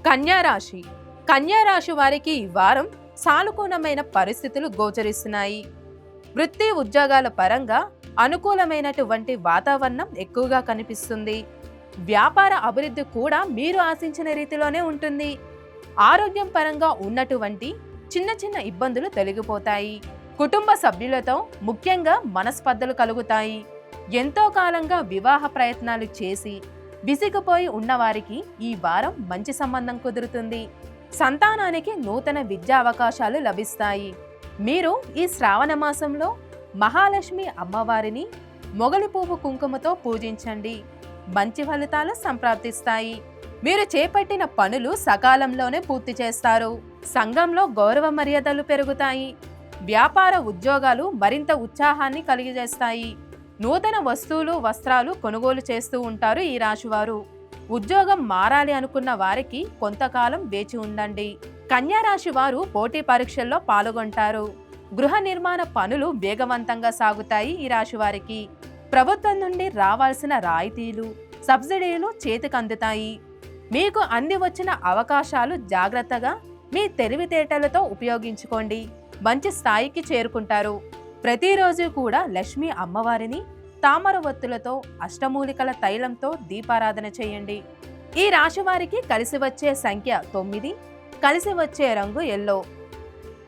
కన్యా రాశి. కన్యా రాశి వారికి ఈ వారం సానుకూలమైన పరిస్థితులు గోచరిస్తున్నాయి. వృత్తి ఉద్యోగాల పరంగా అనుకూలమైనటువంటి వాతావరణం ఎక్కువగా కనిపిస్తుంది. వ్యాపార అభివృద్ధి కూడా మీరు ఆశించిన రీతిలోనే ఉంటుంది. ఆరోగ్యం పరంగా ఉన్నటువంటి చిన్న చిన్న ఇబ్బందులు తొలగిపోతాయి. కుటుంబ సభ్యులతో ముఖ్యంగా మనస్పర్ధలు కలుగుతాయి. ఎంతో కాలంగా వివాహ ప్రయత్నాలు చేసి విసిగిపోయి ఉన్నవారికి ఈ వారం మంచి సంబంధం కుదురుతుంది. సంతానానికి నూతన విద్యా అవకాశాలు లభిస్తాయి. మీరు ఈ శ్రావణ మాసంలో మహాలక్ష్మి అమ్మవారిని మొగలి పువ్వు కుంకుమతో పూజించండి. మంచి ఫలితాలు సంప్రాప్తిస్తాయి. మీరు చేపట్టిన పనులు సకాలంలోనే పూర్తి చేస్తారు. సంఘంలో గౌరవ మర్యాదలు పెరుగుతాయి. వ్యాపార ఉద్యోగాలు మరింత ఉత్సాహాన్ని కలిగజేస్తాయి. నూతన వస్తువులు వస్త్రాలు కొనుగోలు చేస్తూ ఉంటారు ఈ రాశివారు. ఉద్యోగం మారాలి అనుకున్న వారికి కొంతకాలం వేచి ఉండండి. కన్యా రాశి వారు పోటీ పరీక్షల్లో పాల్గొంటారు. గృహ నిర్మాణ పనులు వేగవంతంగా సాగుతాయి ఈ రాశి వారికి. ప్రభుత్వం నుండి రావాల్సిన రాయితీలు సబ్సిడీలు చేతికి అందుతాయి. మీకు అంది వచ్చిన అవకాశాలు జాగ్రత్తగా మీ తెలివితేటలతో ఉపయోగించుకోండి. మంచి స్థాయికి చేరుకుంటారు. ప్రతిరోజు కూడా లక్ష్మీ అమ్మవారిని తామర ఒత్తులతో అష్టమూలికల తైలంతో దీపారాధన చేయండి. ఈ రాశి వారికి కలిసి వచ్చే సంఖ్య 9, కలిసి వచ్చే రంగు ఎల్లో.